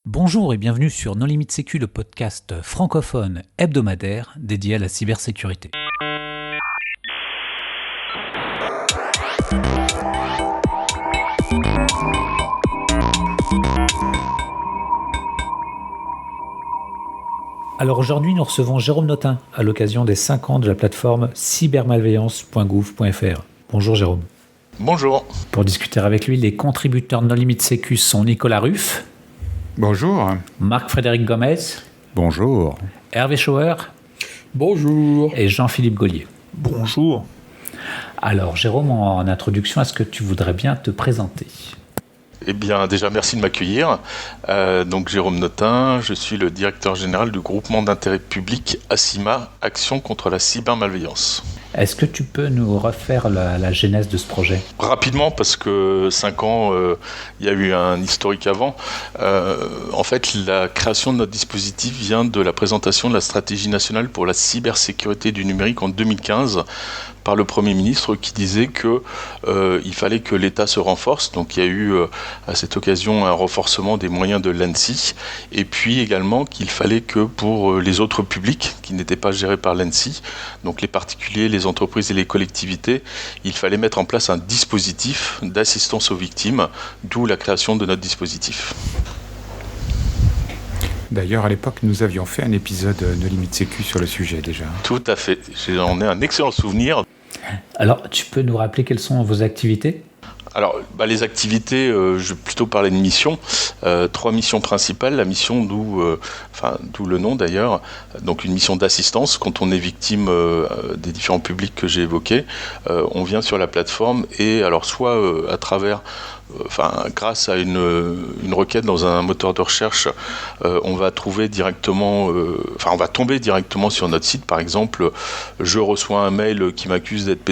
Bonjour et bienvenue sur Non Limite Sécu, le podcast francophone hebdomadaire dédié à la cybersécurité. Alors aujourd'hui, nous recevons Jérôme Notin à l'occasion des 5 ans de la plateforme cybermalveillance.gouv.fr. Bonjour Jérôme. Bonjour. Pour discuter avec lui, les contributeurs de Non Limite Sécu sont Nicolas Ruff. Bonjour. Marc-Frédéric Gomez. Bonjour. Hervé Schauer. Bonjour. Et Jean-Philippe Gaulier. Bonjour. Alors Jérôme, en introduction, est-ce que tu voudrais bien te présenter ? Eh bien, déjà, merci de m'accueillir. Donc, Jérôme Notin, je suis le directeur général du groupement d'intérêt public ACIMA, Action contre la cybermalveillance. Est-ce que tu peux nous refaire la genèse de ce projet ? Rapidement, parce que 5 ans, il y a eu un historique avant. En fait, la création de notre dispositif vient de la présentation de la stratégie nationale pour la cybersécurité du numérique en 2015 par le Premier ministre qui disait qu'il fallait que l'État se renforce. Donc il y a eu à cette occasion un renforcement des moyens de l'ANSSI et puis également qu'il fallait que pour les autres publics qui n'étaient pas gérés par l'ANSSI, donc les particuliers, les entreprises et les collectivités, il fallait mettre en place un dispositif d'assistance aux victimes, d'où la création de notre dispositif. D'ailleurs, à l'époque, nous avions fait un épisode No Limite Sécu sur le sujet déjà. Tout à fait. J'en ai un excellent souvenir. Alors, tu peux nous rappeler quelles sont vos activités ? Alors, les activités, je vais plutôt parler de missions. 3 missions principales. La mission d'où le nom d'ailleurs. Donc une mission d'assistance quand on est victime des différents publics que j'ai évoqués. On vient sur la plateforme et alors soit à travers grâce à une requête dans un moteur de recherche, on va tomber directement sur notre site. Par exemple, je reçois un mail qui m'accuse d'être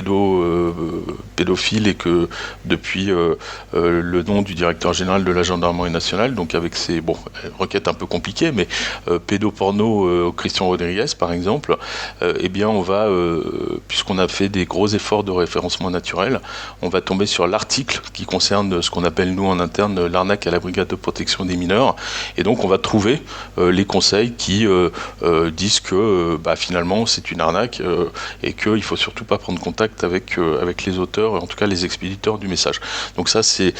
pédophile et que depuis le nom du directeur général de la gendarmerie nationale, donc avec ces requêtes un peu compliquées, mais pédoporno Christian Rodriguez par exemple, eh bien on va, puisqu'on a fait des gros efforts de référencement naturel, on va tomber sur l'article qui concerne ce qu'on appelle nous en interne l'arnaque à la brigade de protection des mineurs, et donc on va trouver les conseils qui disent que finalement c'est une arnaque et qu'il faut surtout pas prendre contact avec les auteurs, en tout cas les expéditeurs du message. Donc ça c'est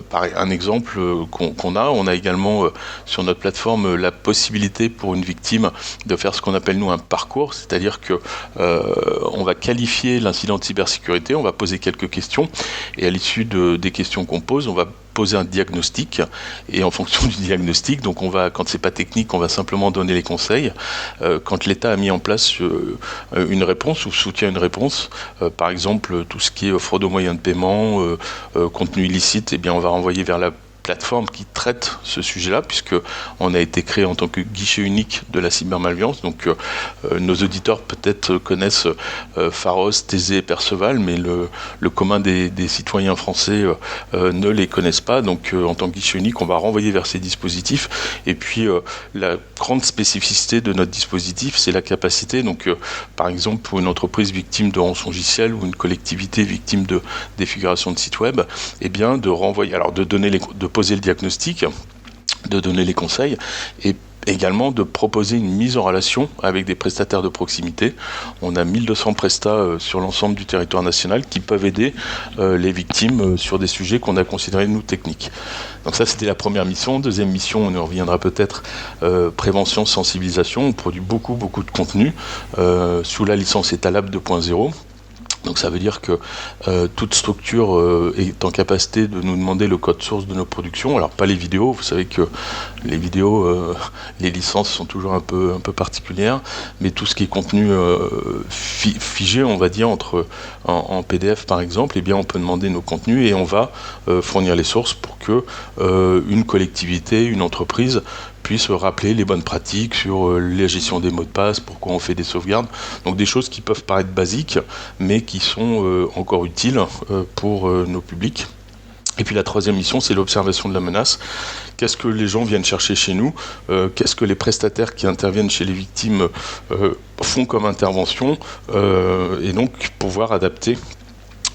pareil, un exemple qu'on a. On a également sur notre plateforme la possibilité pour une victime de faire ce qu'on appelle nous un parcours, c'est-à-dire que on va qualifier l'incident de cybersécurité, on va poser quelques questions et à l'issue des questions qu'on pose, on va poser un diagnostic et en fonction du diagnostic, donc quand c'est pas technique, on va simplement donner les conseils. Quand l'État a mis en place une réponse ou soutient une réponse, par exemple tout ce qui est fraude aux moyens de paiement, contenu illicite, eh bien on va renvoyer vers la plateforme qui traite ce sujet-là, puisque on a été créé en tant que guichet unique de la cybermalveillance. Donc nos auditeurs peut-être connaissent Pharos, Thésée et Perceval, mais le commun des citoyens français ne les connaissent pas. Donc en tant que guichet unique, on va renvoyer vers ces dispositifs. Et puis la grande spécificité de notre dispositif, c'est la capacité, donc par exemple pour une entreprise victime de rançongiciel ou une collectivité victime de défiguration de site web, eh bien de renvoyer, alors de poser le diagnostic, de donner les conseils et également de proposer une mise en relation avec des prestataires de proximité. On a 1200 prestats sur l'ensemble du territoire national qui peuvent aider les victimes sur des sujets qu'on a considérés nous techniques. Donc ça c'était la première mission. Deuxième mission, on y reviendra peut-être, prévention, sensibilisation. On produit beaucoup de contenu sous la licence Etalab 2.0. Donc ça veut dire que toute structure est en capacité de nous demander le code source de nos productions. Alors pas les vidéos, vous savez que les vidéos, les licences sont toujours un peu particulières, mais tout ce qui est contenu figé, on va dire, en PDF par exemple, eh bien on peut demander nos contenus et on va fournir les sources pour que une collectivité, une entreprise puisse rappeler les bonnes pratiques sur la gestion des mots de passe, pourquoi on fait des sauvegardes. Donc des choses qui peuvent paraître basiques, mais qui sont encore utiles pour nos publics. Et puis la troisième mission, c'est l'observation de la menace. Qu'est-ce que les gens viennent chercher chez nous ? Qu'est-ce que les prestataires qui interviennent chez les victimes font comme intervention ? Et donc pouvoir adapter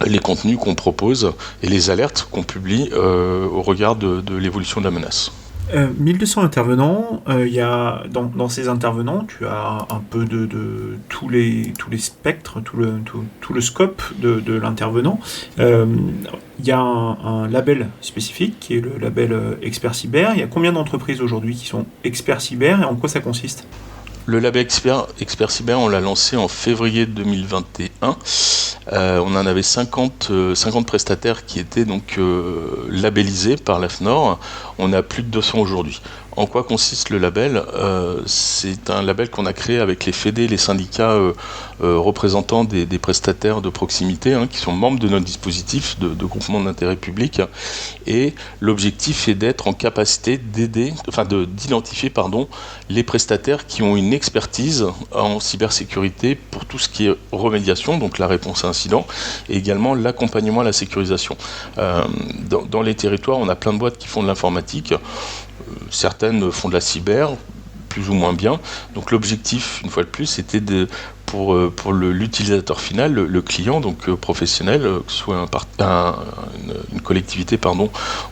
les contenus qu'on propose et les alertes qu'on publie au regard de l'évolution de la menace. 1200 intervenants, il y a, dans ces intervenants, tu as un peu de tous les spectres, tout le scope de l'intervenant. Il y a un label spécifique qui est le label Expert Cyber. Il y a combien d'entreprises aujourd'hui qui sont experts cyber et en quoi ça consiste ? Le label Expert Cyber, on l'a lancé en février 2021. On en avait 50 prestataires qui étaient donc labellisés par l'AFNOR. On a plus de 200 aujourd'hui. En quoi consiste le label ? C'est un label qu'on a créé avec les fédés, les syndicats représentants des prestataires de proximité, qui sont membres de notre dispositif de groupement d'intérêt public. Et l'objectif est d'être en capacité d'identifier les prestataires qui ont une expertise en cybersécurité pour tout ce qui est remédiation, donc la réponse à incident, et également l'accompagnement à la sécurisation. Dans les territoires, on a plein de boîtes qui font de l'informatique. Certaines font de la cyber, plus ou moins bien. Donc l'objectif, une fois de plus, c'était pour l'utilisateur final, le client, donc professionnel, que ce soit une collectivité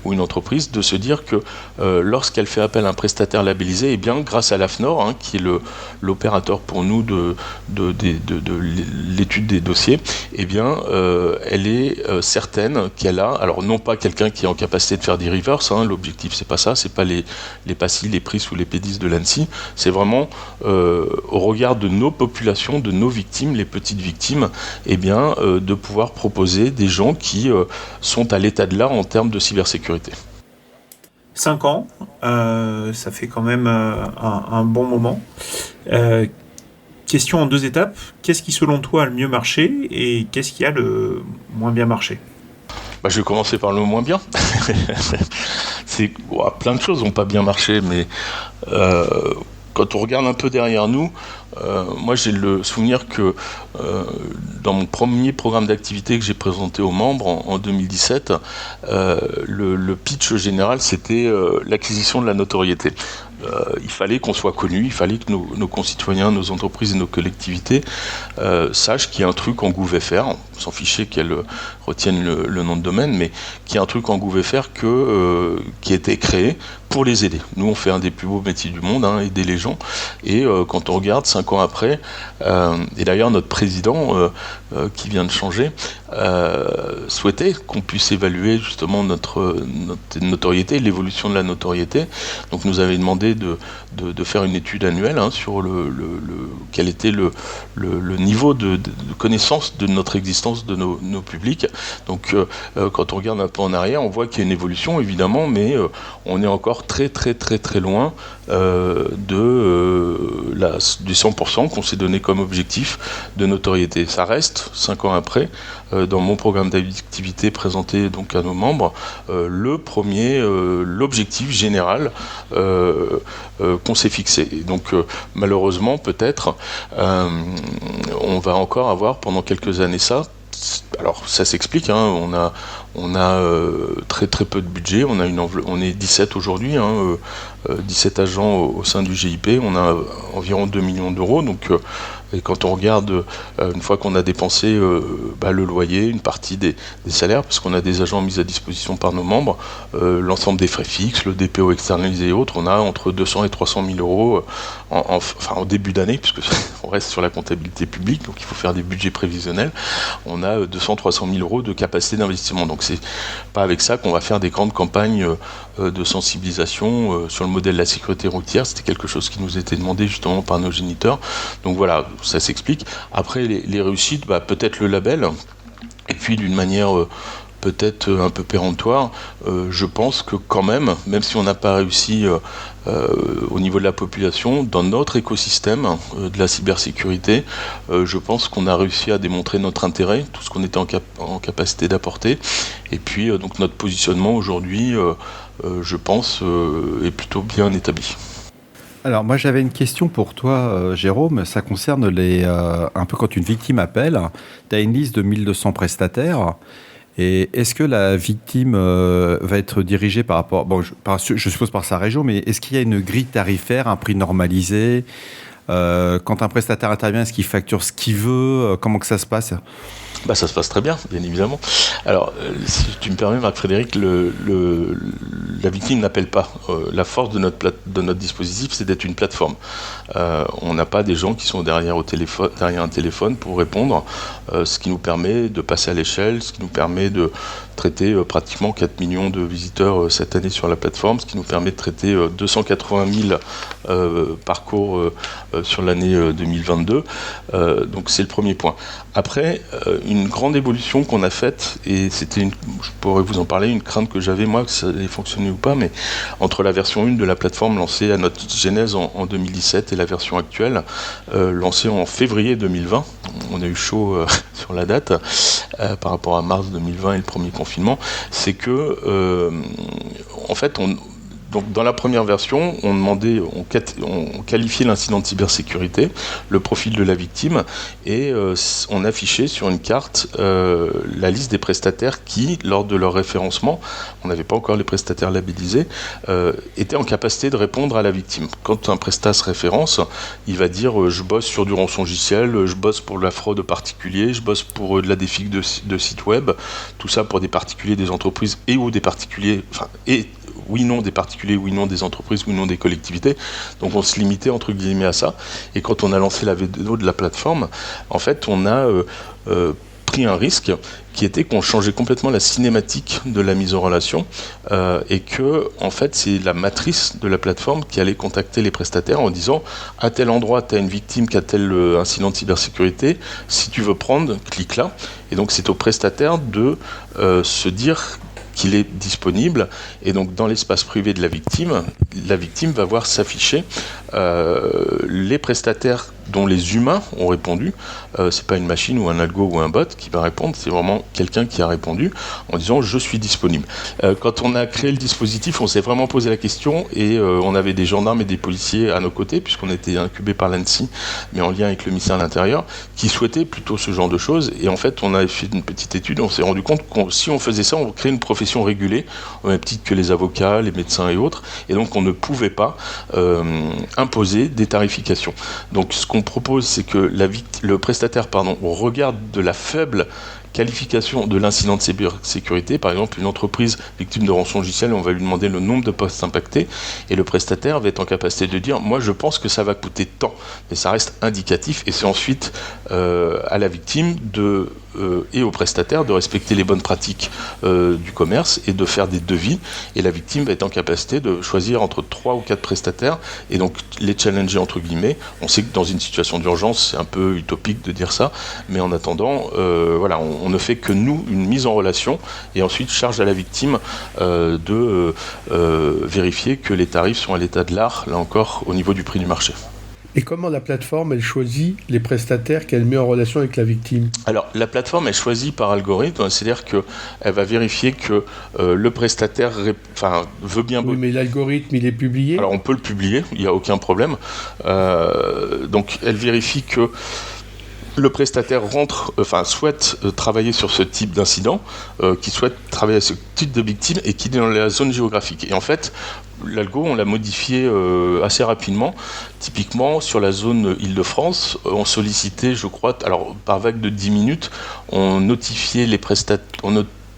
ou une entreprise, de se dire que lorsqu'elle fait appel à un prestataire labellisé, eh bien, grâce à l'AFNOR, qui est l'opérateur pour nous de l'étude des dossiers, eh bien, elle est certaine qu'elle a, alors non pas quelqu'un qui est en capacité de faire des reverse, l'objectif c'est pas ça, c'est pas les PACI, les PRIS ou les P10 de l'ANSSI, c'est vraiment au regard de nos populations, de nos victimes, les petites victimes, eh bien, de pouvoir proposer des gens qui sont à l'état de l'art en termes de cybersécurité. 5 ans, ça fait quand même un bon moment. Question en 2 étapes. Qu'est-ce qui, selon toi, a le mieux marché et qu'est-ce qui a le moins bien marché ? Je vais commencer par le moins bien. Plein de choses n'ont pas bien marché, mais quand on regarde un peu derrière nous, moi j'ai le souvenir que dans mon premier programme d'activité que j'ai présenté aux membres en 2017, le pitch général c'était l'acquisition de la notoriété. Il fallait qu'on soit connu, il fallait que nos concitoyens, nos entreprises et nos collectivités sachent qu'il y a un truc en GouVFR, on s'en fichait qu'elles retiennent le nom de domaine, mais qu'il y a un truc en GouVFR qui a été créé pour les aider. Nous, on fait un des plus beaux métiers du monde, aider les gens. Et quand on regarde 5 ans après, et d'ailleurs notre président, qui vient de changer, souhaitait qu'on puisse évaluer justement notre notoriété, l'évolution de la notoriété. Donc nous avait demandé de faire une étude annuelle sur quel était le niveau de connaissance de notre existence, de nos publics. Donc quand on regarde un peu en arrière, on voit qu'il y a une évolution évidemment, mais on est encore très très très très loin du 100% qu'on s'est donné comme objectif de notoriété. Ça reste 5 ans après, dans mon programme d'activité présenté donc à nos membres, l'objectif général qu'on s'est fixé. Et donc malheureusement peut-être on va encore avoir pendant quelques années ça. Alors ça s'explique, on a très très peu de budget, on est 17 aujourd'hui, 17 agents au sein du GIP, on a environ 2 millions d'euros, donc et quand on regarde, une fois qu'on a dépensé le loyer, une partie des salaires, parce qu'on a des agents mis à disposition par nos membres, l'ensemble des frais fixes, le DPO externalisé et autres, on a entre 200 et 300 000 euros en début d'année, puisque on reste sur la comptabilité publique, donc il faut faire des budgets prévisionnels, on a 200-300 000 euros de capacité d'investissement. Donc c'est pas avec ça qu'on va faire des grandes campagnes de sensibilisation sur le modèle de la sécurité routière. C'était quelque chose qui nous était demandé justement par nos géniteurs. Donc voilà, ça s'explique. Après les réussites, peut-être le label, et puis d'une manière peut-être un peu péremptoire, je pense que quand même si on n'a pas réussi au niveau de la population, dans notre écosystème de la cybersécurité, je pense qu'on a réussi à démontrer notre intérêt, tout ce qu'on était en capacité d'apporter, et puis donc notre positionnement aujourd'hui, je pense, est plutôt bien établi. Alors moi j'avais une question pour toi Jérôme, ça concerne un peu quand une victime appelle, tu as une liste de 1200 prestataires. Et est-ce que la victime va être dirigée par rapport, je suppose par sa région, mais est-ce qu'il y a une grille tarifaire, un prix normalisé ? Quand un prestataire intervient, est-ce qu'il facture ce qu'il veut? Comment que ça se passe? Ça se passe très bien, bien évidemment. Alors, si tu me permets, Marc-Frédéric, la victime n'appelle pas. La force de notre dispositif, c'est d'être une plateforme. On n'a pas des gens qui sont derrière un téléphone pour répondre, ce qui nous permet de passer à l'échelle, ce qui nous permet de traiter pratiquement 4 millions de visiteurs cette année sur la plateforme, ce qui nous permet de traiter 280 000 parcours sur l'année 2022. Donc c'est le premier point. Après, une grande évolution qu'on a faite, et je pourrais vous en parler, une crainte que j'avais moi, que ça allait fonctionner ou pas, mais entre la version 1 de la plateforme lancée à notre genèse en 2017 et la version actuelle lancée en février 2020, on a eu chaud sur la date par rapport à mars 2020 et le premier confinement, c'est que en fait donc dans la première version, on qualifiait l'incident de cybersécurité, le profil de la victime, et on affichait sur une carte la liste des prestataires qui, lors de leur référencement, on n'avait pas encore les prestataires labellisés, étaient en capacité de répondre à la victime. Quand un prestat se référence, il va dire je bosse sur du rançongiciel, je bosse pour la fraude particulier, je bosse pour de la défigue de sites web, tout ça pour des particuliers, des entreprises et ou des particuliers, oui, non des particuliers, oui, non des entreprises, oui, non des collectivités. Donc on se limitait entre guillemets à ça. Et quand on a lancé la V2 de la plateforme, en fait, on a pris un risque qui était qu'on changeait complètement la cinématique de la mise en relation et que, en fait, c'est la matrice de la plateforme qui allait contacter les prestataires en disant à tel endroit, tu as une victime qui a tel incident de cybersécurité, si tu veux prendre, clique là. Et donc c'est au prestataire de se dire qu'il est disponible, et donc dans l'espace privé de la victime va voir s'afficher les prestataires dont les humains ont répondu. C'est pas une machine ou un algo ou un bot qui va répondre, c'est vraiment quelqu'un qui a répondu en disant je suis disponible. Quand on a créé le dispositif, on s'est vraiment posé la question, et on avait des gendarmes et des policiers à nos côtés, puisqu'on était incubés par l'ANSSI, mais en lien avec le ministère de l'Intérieur, qui souhaitaient plutôt ce genre de choses. Et en fait, on a fait une petite étude, on s'est rendu compte que si on faisait ça, on créait une profession régulée, au même titre que les avocats, les médecins et autres, et donc on ne pouvait pas imposer des tarifications. Donc ce qu'on propose, c'est que le prestataire, au regard de la faible qualification de l'incident de cybersécurité, par exemple une entreprise victime de rançongiciel, on va lui demander le nombre de postes impactés, et le prestataire va être en capacité de dire moi je pense que ça va coûter tant, mais ça reste indicatif, et c'est ensuite à la victime et au prestataire de respecter les bonnes pratiques du commerce et de faire des devis, et la victime va être en capacité de choisir entre 3 ou 4 prestataires et donc les challenger entre guillemets. On sait que dans une situation d'urgence c'est un peu utopique de dire ça, mais en attendant voilà, on ne fait que nous une mise en relation, et ensuite charge à la victime de vérifier que les tarifs sont à l'état de l'art, là encore au niveau du prix du marché. Et comment la plateforme, elle choisit les prestataires qu'elle met en relation avec la victime? Alors, la plateforme, elle choisit par algorithme, c'est-à-dire qu'elle va vérifier que le prestataire veut bien... Oui, mais l'algorithme, il est publié? Alors, on peut le publier, il n'y a aucun problème. Donc, elle vérifie que le prestataire souhaite travailler sur ce type d'incident, qui souhaite travailler sur ce type de victime et qui est dans la zone géographique. Et en fait, l'algo, on l'a modifié assez rapidement. Typiquement, sur la zone Île-de-France, on sollicitait, je crois, alors par vague de 10 minutes, on notifiait les prestataires,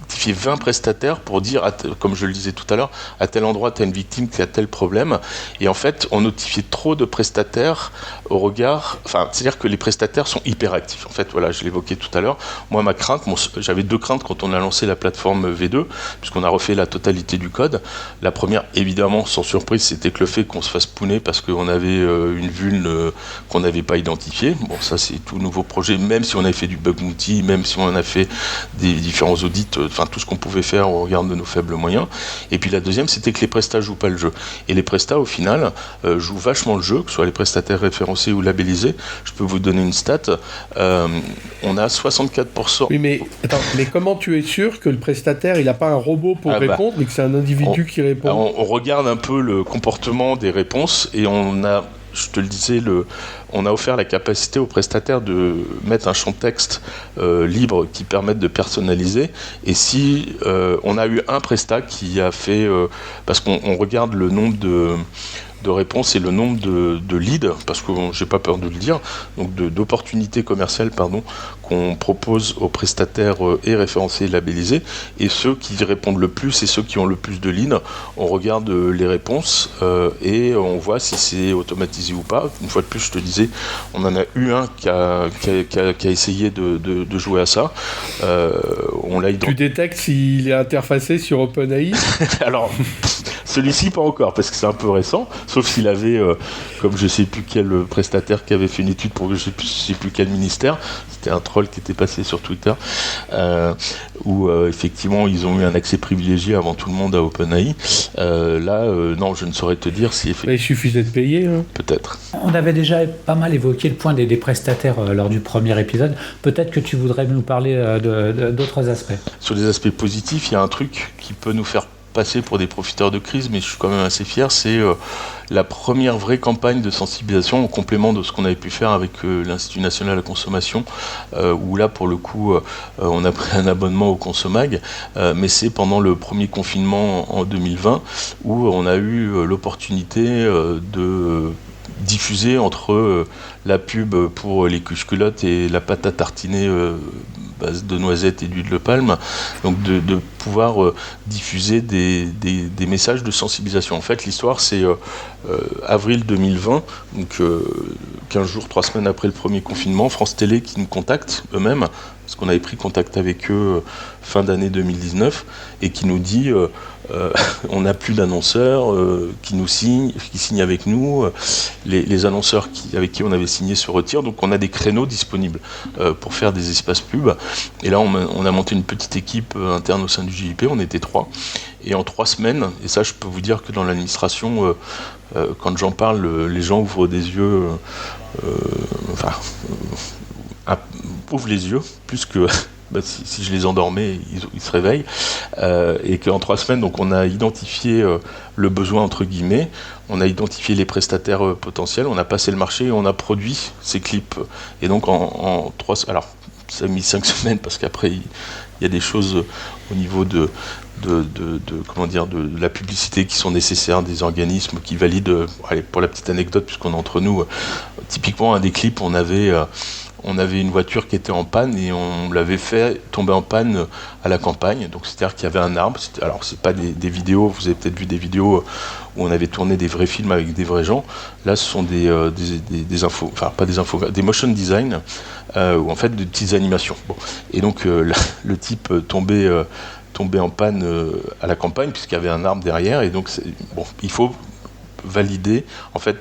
notifier 20 prestataires pour dire, comme je le disais tout à l'heure, à tel endroit tu as une victime qui a tel problème. Et en fait, on notifiait trop de prestataires au regard... c'est-à-dire que les prestataires sont hyperactifs. En fait, voilà, je l'évoquais tout à l'heure. Moi, ma crainte, j'avais 2 craintes quand on a lancé la plateforme V2, puisqu'on a refait la totalité du code. La première, évidemment, sans surprise, c'était que le fait qu'on se fasse pouner parce qu'on avait une vulne qu'on n'avait pas identifiée. Bon, ça, c'est tout nouveau projet, même si on avait fait du bug bounty, même si on a fait des différents audits, tout ce qu'on pouvait faire au regard de nos faibles moyens. Et puis la deuxième, c'était que les prestats jouent pas le jeu. Et les prestats, au final, jouent vachement le jeu, que ce soit les prestataires référencés ou labellisés. Je peux vous donner une stat. On a 64%... Oui, mais attends, mais comment tu es sûr que le prestataire, il n'a pas un robot pour répondre, mais que c'est un individu qui répond? On regarde un peu le comportement des réponses, et on a... Je te le disais, on a offert la capacité aux prestataires de mettre un champ texte libre qui permette de personnaliser. Et si on a eu un prestat qui a fait, parce qu'on regarde le nombre de réponses et le nombre de leads, parce que j'ai pas peur de le dire, donc d'opportunités commerciales qu'on propose aux prestataires et référencés et labellisés, et ceux qui répondent le plus et ceux qui ont le plus de leads, on regarde les réponses et on voit si c'est automatisé ou pas. Une fois de plus, je te disais, on en a eu un qui a essayé de jouer à ça. Tu détectes s'il est interfacé sur OpenAI? Alors, celui-ci pas encore, parce que c'est un peu récent, sauf s'il avait, comme je sais plus quel prestataire qui avait fait une étude pour je sais plus quel ministère, c'était un troll qui était passé sur Twitter, où effectivement ils ont eu un accès privilégié avant tout le monde à OpenAI. Non, je ne saurais te dire si effectivement... Il suffisait de payer. Peut-être. On avait déjà pas mal évoqué le point des prestataires lors du premier épisode. Peut-être que tu voudrais nous parler d'autres aspects. Sur les aspects positifs, il y a un truc qui peut nous faire passer pour des profiteurs de crise, mais je suis quand même assez fier, c'est la première vraie campagne de sensibilisation en complément de ce qu'on avait pu faire avec l'Institut National de la Consommation, où là pour le coup on a pris un abonnement au Consomag, mais c'est pendant le premier confinement en 2020 où on a eu l'opportunité de diffuser entre la pub pour les culottes et la pâte à tartiner base de noisettes et d'huile de palme, donc de pouvoir diffuser des messages de sensibilisation. En fait, l'histoire, c'est avril 2020, donc 15 jours, 3 semaines après le premier confinement, France Télé qui nous contacte eux-mêmes, parce qu'on avait pris contact avec eux fin d'année 2019, et qui nous dit on n'a plus d'annonceurs qui signent avec nous, les annonceurs avec qui on avait signé se retirent, donc on a des créneaux disponibles pour faire des espaces pubs. Et là on a monté une petite équipe interne au sein du JIP, on était 3, et en 3 semaines, et ça je peux vous dire que dans l'administration, quand j'en parle, les gens ouvrent des yeux, ouvrent les yeux, plus que... si je les endormais, ils se réveillent, et qu'en 3 semaines, donc on a identifié le besoin entre guillemets, on a identifié les prestataires potentiels, on a passé le marché et on a produit ces clips. Et donc en 3, alors ça a mis 5 semaines parce qu'après il y a des choses au niveau de la publicité qui sont nécessaires, des organismes qui valident. Allez, pour la petite anecdote, puisqu'on est entre nous, typiquement un des clips, on avait une voiture qui était en panne et on l'avait fait tomber en panne à la campagne. Donc c'est-à-dire qu'il y avait un arbre. Alors c'est pas des vidéos, vous avez peut-être vu des vidéos où on avait tourné des vrais films avec des vrais gens. Là ce sont des infos, enfin pas des infos, des motion design, ou en fait de petites animations. Bon. Et donc le type tombait en panne à la campagne puisqu'il y avait un arbre derrière, et donc il faut valider, en fait,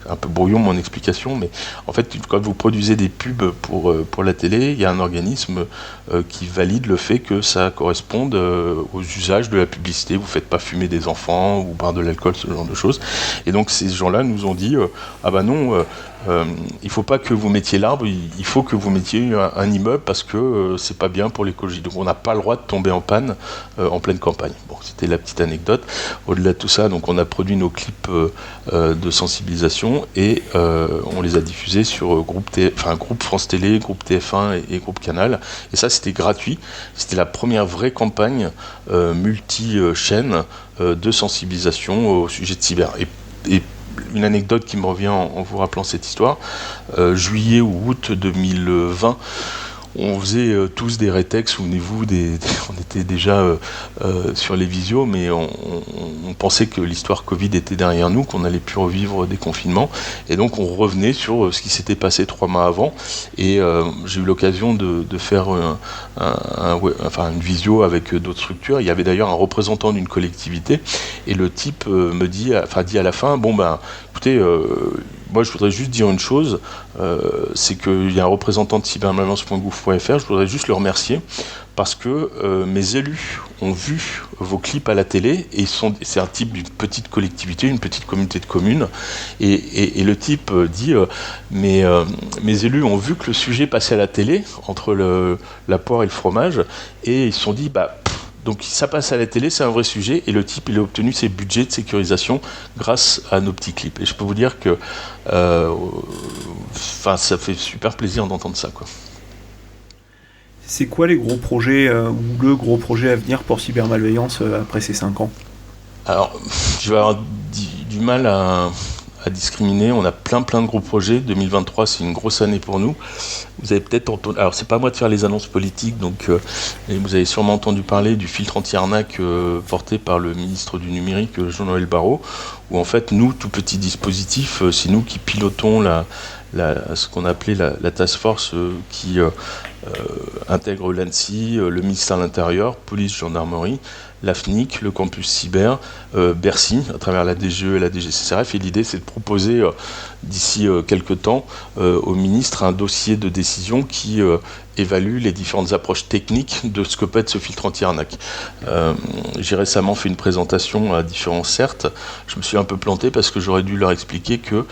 c'est un peu brouillon mon explication, mais en fait quand vous produisez des pubs pour la télé, il y a un organisme qui valide le fait que ça corresponde aux usages de la publicité. Vous ne faites pas fumer des enfants ou boire de l'alcool, ce genre de choses. Et donc ces gens-là nous ont dit ah bah non, il ne faut pas que vous mettiez l'arbre, il faut que vous mettiez un immeuble parce que c'est pas bien pour l'écologie. Donc on n'a pas le droit de tomber en panne en pleine campagne. Bon, c'était la petite anecdote. Au-delà de tout ça, donc on a produit nos clips de sensibilisation et on les a diffusés sur groupe France Télé, groupe TF1 et groupe Canal. Et ça, c'était gratuit. C'était la première vraie campagne multi-chaîne de sensibilisation au sujet de cyber. Et une anecdote qui me revient en vous rappelant cette histoire, juillet ou août 2020, on faisait tous des rétex, souvenez-vous, on était déjà sur les visios, mais on pensait que l'histoire Covid était derrière nous, qu'on allait plus revivre des confinements, et donc on revenait sur ce qui s'était passé 3 mois avant, et j'ai eu l'occasion de faire une visio avec d'autres structures. Il y avait d'ailleurs un représentant d'une collectivité, et le type dit à la fin, bon ben, écoutez, moi je voudrais juste dire une chose, c'est qu'il y a un représentant de cybermalveillance.gouv.fr, je voudrais juste le remercier parce que mes élus ont vu vos clips à la télé et c'est un type d'une petite collectivité, une petite communauté de communes, et le type dit mes élus ont vu que le sujet passait à la télé entre la poire et le fromage, et ils se sont dit donc ça passe à la télé, c'est un vrai sujet, et le type il a obtenu ses budgets de sécurisation grâce à nos petits clips. Et je peux vous dire que ça fait super plaisir d'entendre ça, quoi. C'est quoi les gros projets ou le gros projet à venir pour cybermalveillance après ces 5 ans ? Alors, je vais avoir du mal à discriminer. On a plein de gros projets. 2023, c'est une grosse année pour nous. Vous avez peut-être entendu... Alors, c'est pas à moi de faire les annonces politiques, donc vous avez sûrement entendu parler du filtre anti-arnaque porté par le ministre du Numérique, Jean-Noël Barrot, où en fait, nous, tout petit dispositif, c'est nous qui pilotons ce qu'on appelait la task force qui intègre l'ANSSI, le ministère de l'Intérieur, police, gendarmerie, l'AFNIC, le campus cyber, Bercy, à travers la DGE et la DGCCRF. Et l'idée, c'est de proposer d'ici quelques temps au ministre un dossier de décision qui évalue les différentes approches techniques de ce que peut être ce filtre anti-arnaque. J'ai récemment fait une présentation à différents CERT. Je me suis un peu planté parce que j'aurais dû leur expliquer que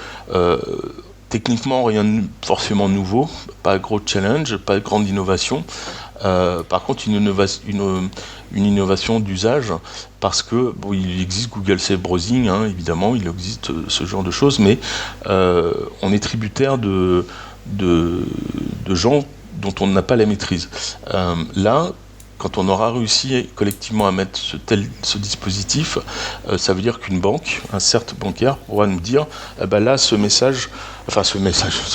techniquement, rien de forcément nouveau, pas gros challenge, pas grande innovation. Par contre, une innovation d'usage, parce que il existe Google Safe Browsing, évidemment, il existe ce genre de choses, mais on est tributaire de gens dont on n'a pas la maîtrise. Là, quand on aura réussi collectivement à mettre ce dispositif, ça veut dire qu'une banque, un CERT bancaire, pourra nous dire là, ce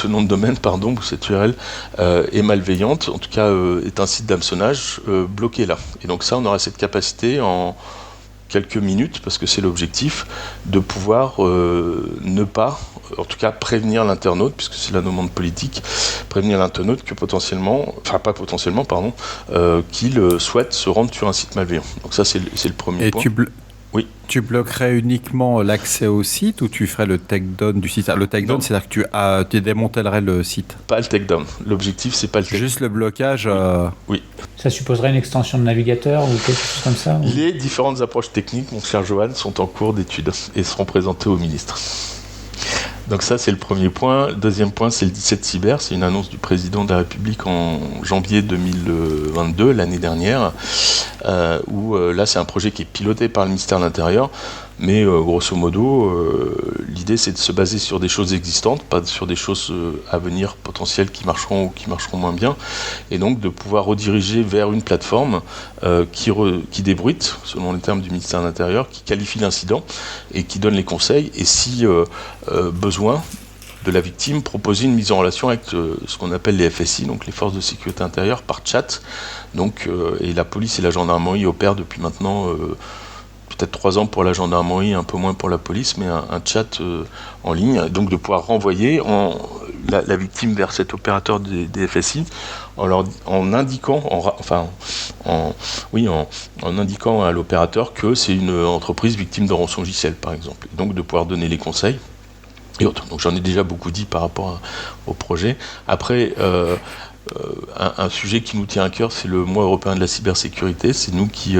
nom de domaine, ou cette URL est malveillante, en tout cas est un site d'hameçonnage, bloqué là. Et donc ça, on aura cette capacité en quelques minutes, parce que c'est l'objectif, de pouvoir ne pas, en tout cas prévenir l'internaute, puisque c'est la demande politique, prévenir l'internaute que qu'il souhaite se rendre sur un site malveillant. Donc ça, c'est le premier point. Oui. Tu bloquerais uniquement l'accès au site ou tu ferais le takedown du site? Le takedown, c'est-à-dire que tu démantellerais le site? Pas le takedown. L'objectif, c'est pas le takedown. Juste le blocage. Oui. Ça supposerait une extension de navigateur ou quelque chose comme ça? Les différentes approches techniques, mon cher Johan, sont en cours d'étude et seront présentées au ministre. Donc ça, c'est le premier point. Le deuxième point, c'est le 17 Cyber. C'est une annonce du président de la République en janvier 2022, l'année dernière, où là, c'est un projet qui est piloté par le ministère de l'Intérieur. Mais grosso modo, l'idée, c'est de se baser sur des choses existantes, pas sur des choses à venir potentielles qui marcheront ou qui marcheront moins bien, et donc de pouvoir rediriger vers une plateforme qui débruite, selon les termes du ministère de l'Intérieur, qui qualifie l'incident et qui donne les conseils, et si besoin de la victime, proposer une mise en relation avec ce qu'on appelle les FSI, donc les forces de sécurité intérieure, par chat. Donc, et la police et la gendarmerie opèrent depuis maintenant peut-être 3 ans pour la gendarmerie, un peu moins pour la police, mais un chat en ligne, donc de pouvoir renvoyer la victime vers cet opérateur des FSI en indiquant à l'opérateur que c'est une entreprise victime de rançongiciel, par exemple, et donc de pouvoir donner les conseils et autres. Donc j'en ai déjà beaucoup dit par rapport au projet. Après, un sujet qui nous tient à cœur, c'est le mois européen de la cybersécurité. C'est nous qui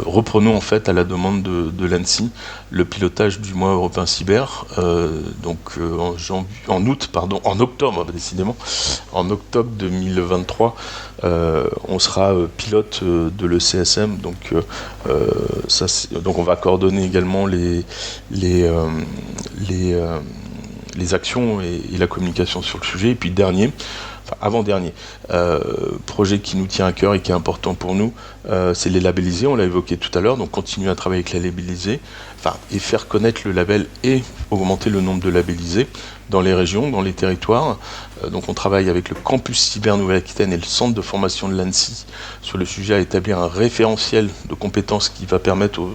reprenons en fait à la demande de l'ANSSI le pilotage du mois européen cyber. En octobre 2023, on sera pilote de l'ECSM. Donc on va coordonner également les actions et la communication sur le sujet. Et puis avant-dernier projet qui nous tient à cœur et qui est important pour nous, c'est les labellisés. On l'a évoqué tout à l'heure, donc continuer à travailler avec les labellisés, et faire connaître le label et augmenter le nombre de labellisés dans les régions, dans les territoires. Donc on travaille avec le campus cyber Nouvelle-Aquitaine et le centre de formation de l'ANSSI sur le sujet à établir un référentiel de compétences qui va permettre aux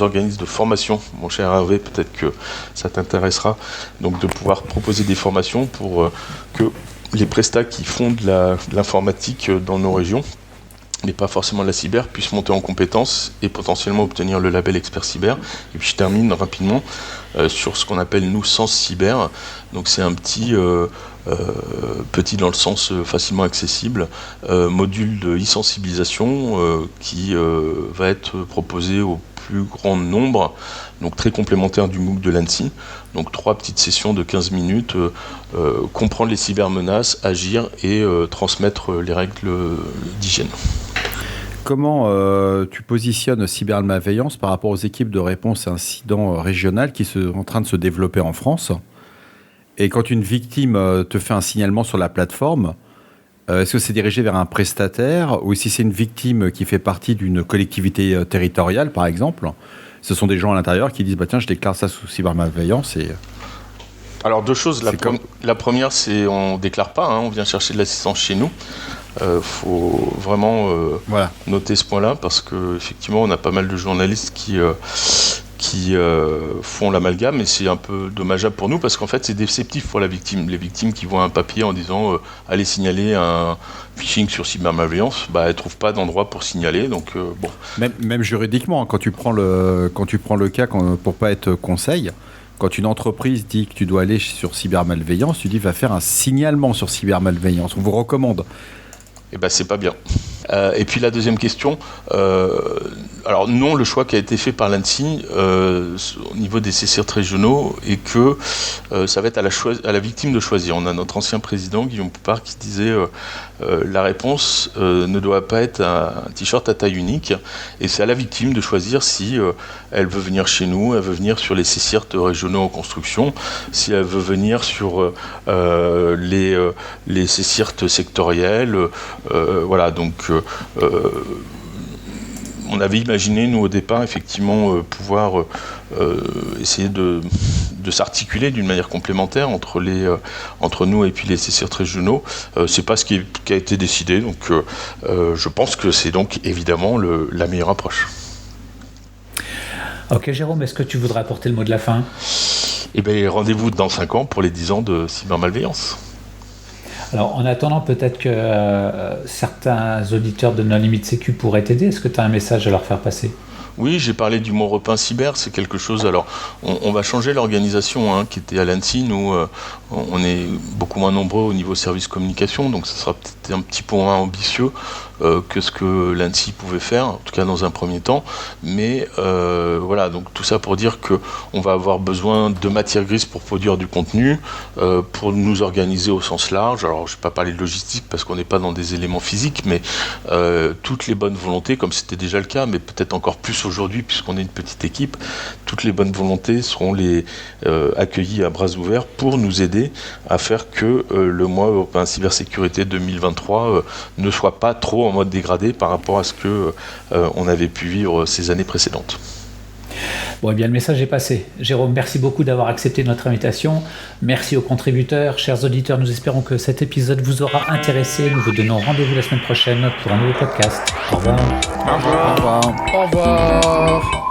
organismes de formation, mon cher Hervé, peut-être que ça t'intéressera, donc de pouvoir proposer des formations pour que les prestats qui font de l'informatique dans nos régions, mais pas forcément de la cyber, puissent monter en compétences et potentiellement obtenir le label expert cyber. Et puis je termine rapidement sur ce qu'on appelle nous Sens Cyber. Donc c'est un petit dans le sens facilement accessible, module de e-sensibilisation qui va être proposé au plus grand nombre, donc très complémentaire du MOOC de l'ANSSI. Donc 3 petites sessions de 15 minutes, comprendre les cybermenaces, agir et transmettre les règles d'hygiène. Comment tu positionnes cybermalveillance par rapport aux équipes de réponse à incidents régionales qui sont en train de se développer en France? Et quand une victime te fait un signalement sur la plateforme, est-ce que c'est dirigé vers un prestataire ou si c'est une victime qui fait partie d'une collectivité territoriale, par exemple, ce sont des gens à l'intérieur qui disent tiens, je déclare ça sous cybermalveillance et... Alors, deux choses. La première, c'est on déclare pas, on vient chercher de l'assistance chez nous. Faut vraiment noter ce point-là parce qu'effectivement, on a pas mal de journalistes qui font l'amalgame et c'est un peu dommageable pour nous parce qu'en fait, c'est déceptif pour la victime. Les victimes qui voient un papier en disant allez signaler un phishing sur cybermalveillance, elles ne trouvent pas d'endroit pour signaler. Donc, bon. Même juridiquement, quand tu prends le cas pour pas être conseil, quand une entreprise dit que tu dois aller sur cybermalveillance, tu dis va faire un signalement sur cybermalveillance. On vous recommande. Eh ben, c'est pas bien. Et puis la deuxième question, alors non, le choix qui a été fait par l'ANSSI au niveau des CSIRT régionaux est que ça va être à la victime de choisir. On a notre ancien président, Guillaume Poupard, qui disait la réponse ne doit pas être un t-shirt à taille unique et c'est à la victime de choisir si elle veut venir chez nous, elle veut venir sur les CSIRT régionaux en construction, si elle veut venir sur les CSIRT sectoriels, voilà, donc on avait imaginé, nous, au départ, effectivement, pouvoir essayer de s'articuler d'une manière complémentaire entre nous et puis les CSIRT régionaux. C'est pas ce qui a été décidé, donc je pense que c'est donc évidemment la meilleure approche. Ok, Jérôme, est-ce que tu voudrais apporter le mot de la fin ? Eh bien, rendez-vous dans 5 ans pour les 10 ans de cybermalveillance. Alors, en attendant, peut-être que certains auditeurs de No Limit Sécu pourraient t'aider. Est-ce que tu as un message à leur faire passer ? Oui, j'ai parlé du Mont Repin Cyber, c'est quelque chose. Alors, on va changer l'organisation qui était à l'ANSSI. Nous, on est beaucoup moins nombreux au niveau service communication, donc ça sera peut-être un petit peu moins ambitieux que ce que l'ANSSI pouvait faire, en tout cas dans un premier temps. Mais voilà, donc tout ça pour dire qu'on va avoir besoin de matière grise pour produire du contenu, pour nous organiser au sens large. Alors, je ne vais pas parler de logistique parce qu'on n'est pas dans des éléments physiques, mais toutes les bonnes volontés, comme c'était déjà le cas, mais peut-être encore plus aujourd'hui, puisqu'on est une petite équipe, toutes les bonnes volontés seront accueillies à bras ouverts pour nous aider à faire que le mois européen cybersécurité 2023 ne soit pas trop en mode dégradé par rapport à ce que on avait pu vivre ces années précédentes. Bon, eh bien, le message est passé. Jérôme, merci beaucoup d'avoir accepté notre invitation. Merci aux contributeurs. Chers auditeurs, nous espérons que cet épisode vous aura intéressé. Nous vous donnons rendez-vous la semaine prochaine pour un nouveau podcast. Au revoir. Au revoir. Au revoir.